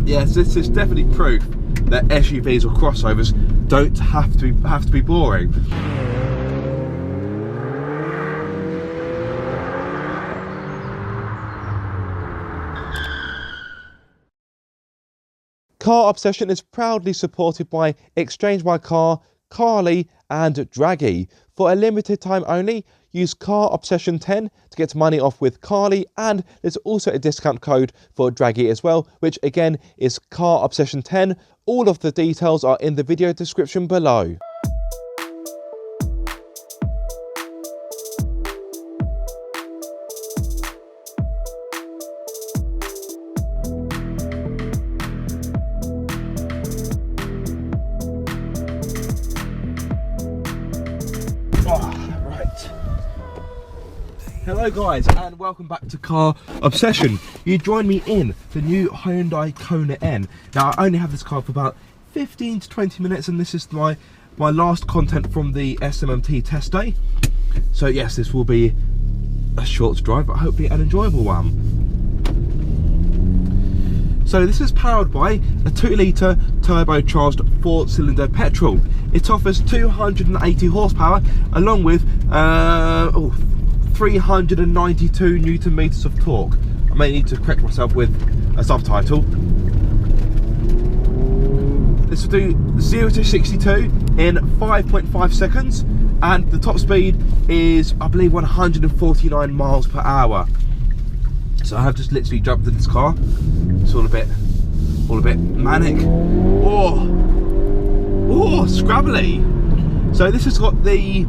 Yes, this is definitely proof that SUVs or crossovers don't have to be boring. Car Obsession is proudly supported by Exchange My Car, Carly and Draggy. For a limited time only, use Car Obsession 10 to get money off with Carly, and there's also a discount code for Draggy as well, which again is Car Obsession 10. All of the details are in the video description below. Hello guys, and welcome back to Car Obsession. You join me in the new Hyundai Kona N. Now I only have this car for about 15 to 20 minutes, and this is my last content from the SMMT test day. So yes, this will be a short drive, but hopefully an enjoyable one. So this is powered by a 2-litre turbocharged 4-cylinder petrol. It offers 280 horsepower along with 392 Newton meters of torque. I may need to correct myself with a subtitle. This will do 0 to 62 in 5.5 seconds, and the top speed is, I believe, 149 miles per hour. So I have just literally jumped in this car. It's all a bit manic. Oh, scrabbly. So this has got the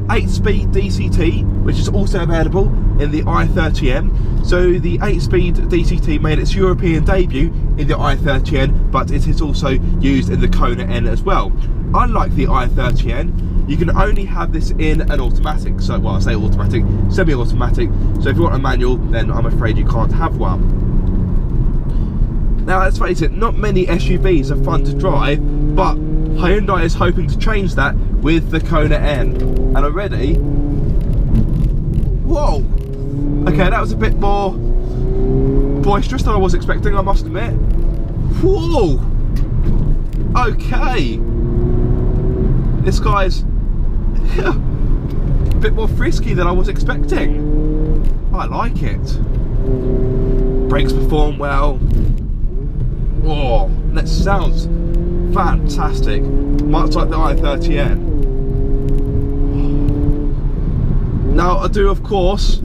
8-speed DCT, which is also available in the i30N. So the 8-speed DCT made its European debut in the i30N, but it is also used in the Kona N as well. Unlike the i30N, you can only have this in an automatic. So, well, I say automatic, semi-automatic. So if you want a manual, then I'm afraid you can't have one. Now let's face it, not many SUVs are fun to drive, but Hyundai is hoping to change that with the Kona N. And already, whoa, okay, that was a bit more boisterous than I was expecting, I must admit. Whoa, okay, this guy's a bit more frisky than I was expecting. I like it. Brakes perform well. Oh, that sounds fantastic, much like the i30N. Now I do, of course,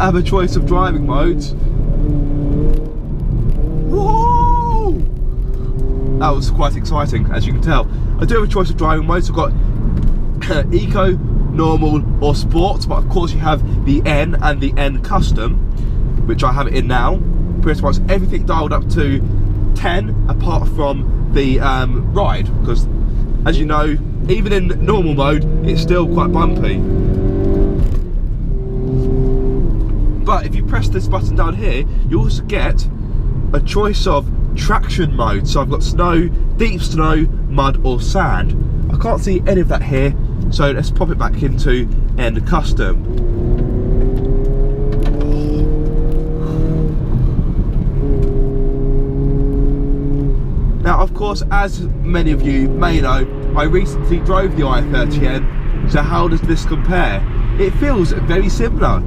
have a choice of driving modes. Whoa! That was quite exciting, as you can tell. I do have a choice of driving modes. I've got Eco, Normal or Sport, but of course you have the N and the N Custom, which I have it in now. Pretty much everything dialed up to 10 apart from the ride, because as you know, even in normal mode it's still quite bumpy. But if you press this button down here, you also get a choice of traction mode. So I've got snow, deep snow, mud or sand. I can't see any of that here, so let's pop it back into N Custom. Now, of course, as many of you may know, I recently drove the i30N, so how does this compare? It feels very similar.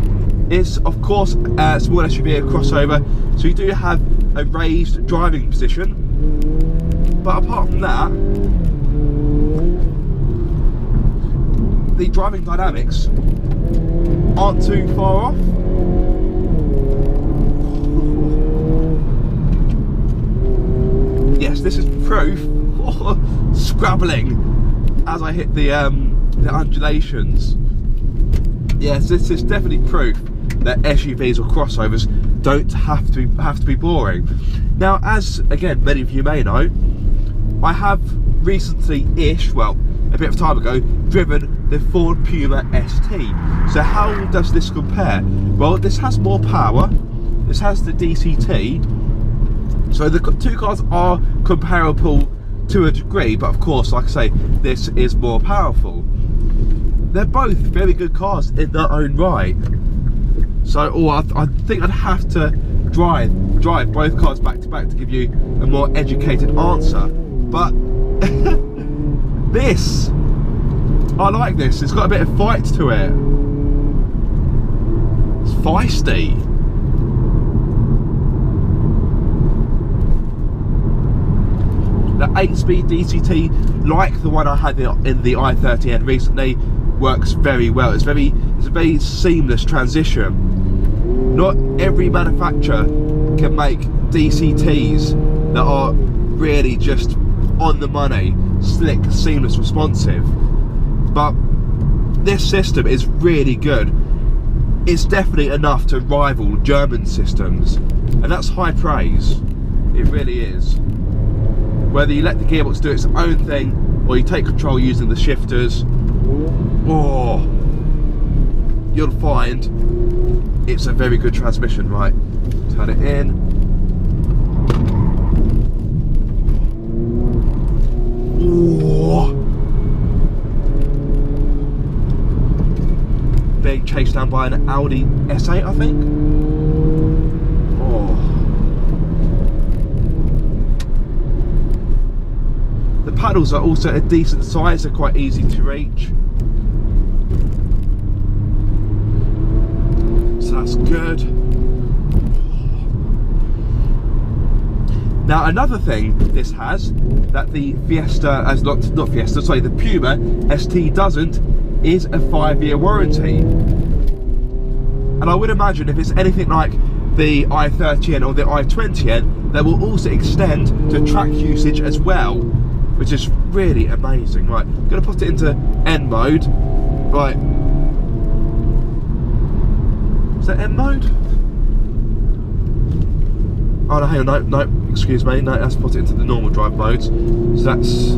It's, of course, a small SUV, a crossover, so you do have a raised driving position. But apart from that, the driving dynamics aren't too far off. Yes, this is proof, scrabbling as I hit the undulations. Yes, this is definitely proof that SUVs or crossovers don't have to be boring. Now, as again many of you may know, I have recently-ish, well, a bit of time ago, driven the Ford Puma ST. So how does this compare? Well, this has more power, this has the DCT, so the two cars are comparable to a degree, but of course, like I say, this is more powerful. They're both very good cars in their own right. So I think I'd have to drive drive both cars back to back to give you a more educated answer. But this, I like this. It's got a bit of fight to it. It's feisty. The 8-speed DCT, like the one I had in the i30N recently, works very well. It's a very seamless transition. Not every manufacturer can make DCTs that are really just on the money, slick, seamless, responsive. But this system is really good. It's definitely enough to rival German systems, and that's high praise. It really is. Whether you let the gearbox do its own thing or you take control using the shifters, oh, you'll find it's a very good transmission. Right, turn it in. Oh. Being chased down by an Audi S8, I think. Oh. The paddles are also a decent size, they're quite easy to reach. So that's good. Now another thing this has that the Fiesta, the Puma ST doesn't, is a 5-year warranty. And I would imagine if it's anything like the i30N or the i20N, they will also extend to track usage as well, which is really amazing. Right, I'm going to put it into N mode. Right, is that N mode? Oh no, hang on, no, excuse me, no, let's put it into the normal drive modes. So that's,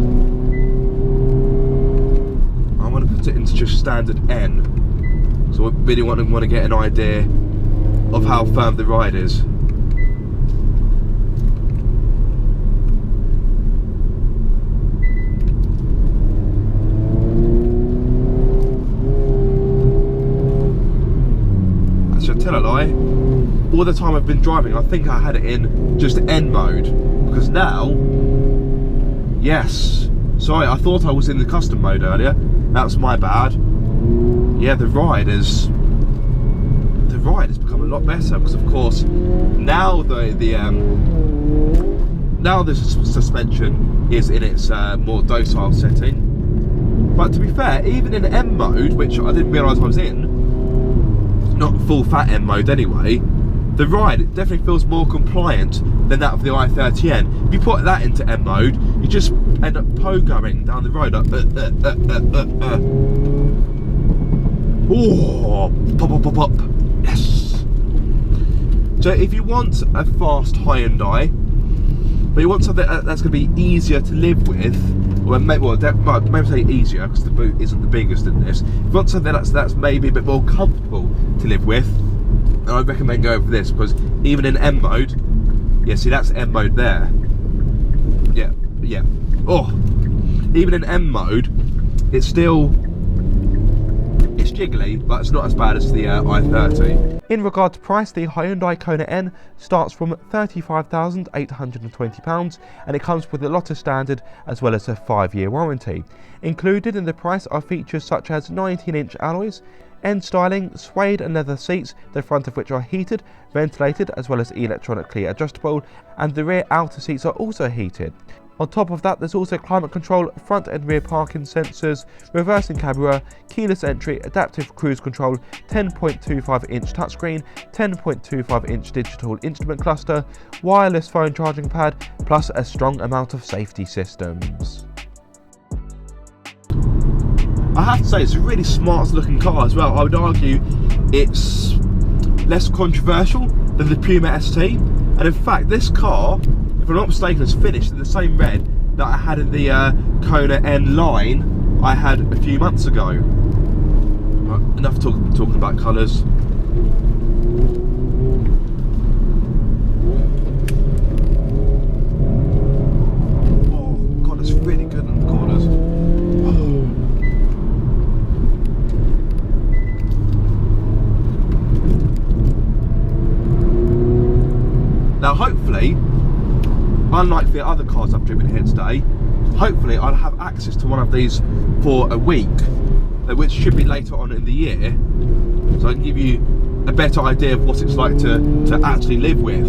I want to put it into just standard N. So I really want to get an idea of how firm the ride is. Tell a lie, all the time I've been driving I think I had it in just N mode, because now, yes, sorry, I thought I was in the custom mode earlier, that's my bad. Yeah, the ride has become a lot better, because of course now the suspension is in its more docile setting. But to be fair, even in M mode, which I didn't realise I was in, not full fat M mode anyway, the ride definitely feels more compliant than that of the i30N. If you put that into M mode, you just end up pogoing down the road like, oh, pop, pop, pop, pop, yes. So if you want a fast Hyundai, but you want something that's going to be easier to live with, or maybe say easier, because the boot isn't the biggest in this. If you want something that's maybe a bit more comfortable to live with, then I'd recommend going for this, because even in M mode, yeah, see that's M mode there. Yeah. Oh, even in M mode, it's jiggly, but it's not as bad as the i30. In regard to price, the Hyundai Kona N starts from £35,820 and it comes with a lot of standard as well as a 5-year warranty. Included in the price are features such as 19-inch alloys, N styling, suede and leather seats, the front of which are heated, ventilated as well as electronically adjustable, and the rear outer seats are also heated. On top of that, there's also climate control, front and rear parking sensors, reversing camera, keyless entry, adaptive cruise control, 10.25-inch touchscreen, 10.25-inch digital instrument cluster, wireless phone charging pad, plus a strong amount of safety systems. I have to say, it's a really smart looking car as well. I would argue it's less controversial than the Puma ST, and in fact this car, if I'm not mistaken, is finished in the same red that I had in the Kona N line I had a few months ago. Right, enough talking about colours. Oh god, it's really good in the corners. Now hopefully, unlike the other cars I've driven here today, hopefully I'll have access to one of these for a week, which should be later on in the year, so I can give you a better idea of what it's like to actually live with.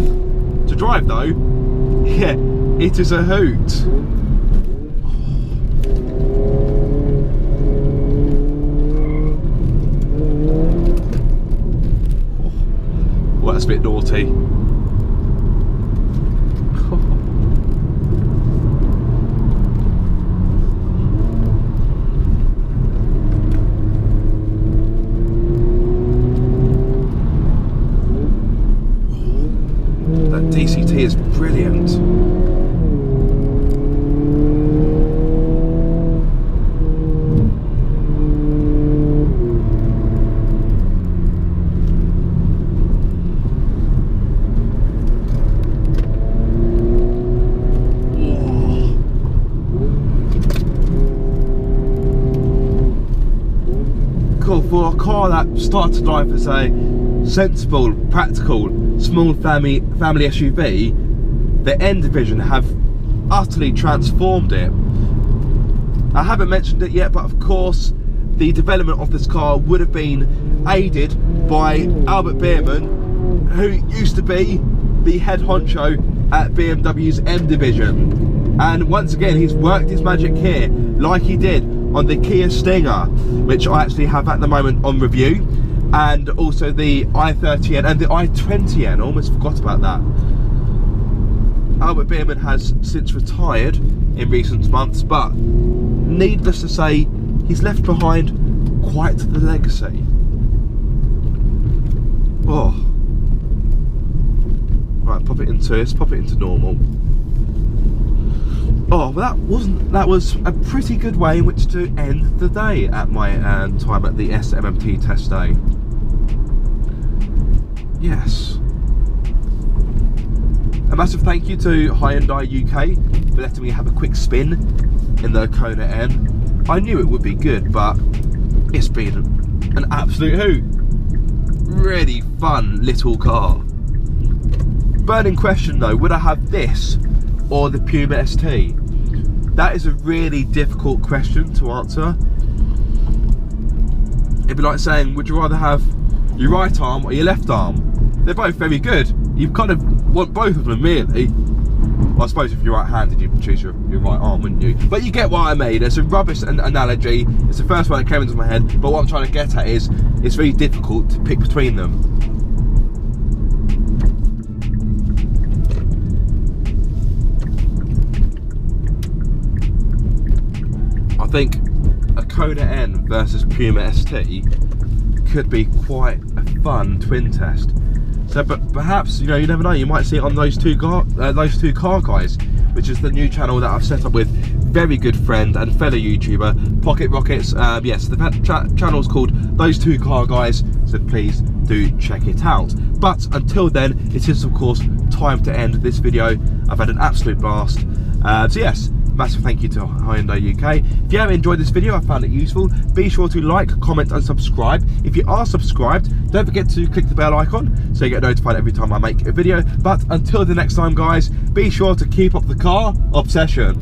To drive though, yeah, it is a hoot. Well, that's a bit naughty. That DCT is brilliant. Cool, for a car that started life as a sensible, practical, small family SUV, the N division have utterly transformed it. I haven't mentioned it yet, but of course the development of this car would have been aided by Albert Biermann, who used to be the head honcho at BMW's M division, and once again he's worked his magic here like he did on the Kia Stinger, which I actually have at the moment on review, and also the i30N and the i20N. Almost forgot about that. Albert Biermann has since retired in recent months, but needless to say, he's left behind quite the legacy. Oh, right, let's pop it into normal. Oh, well, that was a pretty good way in which to end the day at my time at the SMMT test day. Yes. A massive thank you to Hyundai UK for letting me have a quick spin in the Kona N. I knew it would be good, but it's been an absolute hoot. Really fun little car. Burning question though, would I have this or the Puma ST? That is a really difficult question to answer. It'd be like saying, would you rather have your right arm or your left arm? They're both very good. You kind of want both of them, really. Well, I suppose if you're right-handed, you'd choose your right arm, wouldn't you? But you get what I mean. It's a rubbish analogy. It's the first one that came into my head, but what I'm trying to get at is it's very difficult to pick between them. I think a Kona N versus Puma ST could be quite a fun twin test. So, but perhaps, you know, you never know, you might see it on those two car guys, which is the new channel that I've set up with very good friend and fellow YouTuber Pocket Rockets. Yes, the channel's called Those Two Car Guys, so please do check it out. But until then, it is of course time to end this video. I've had an absolute blast. So yes, massive thank you to Hyundai UK. If you have enjoyed this video, I found it useful, be sure to like, comment and subscribe. If you are subscribed, don't forget to click the bell icon so you get notified every time I make a video. But until the next time guys, be sure to keep up the car obsession.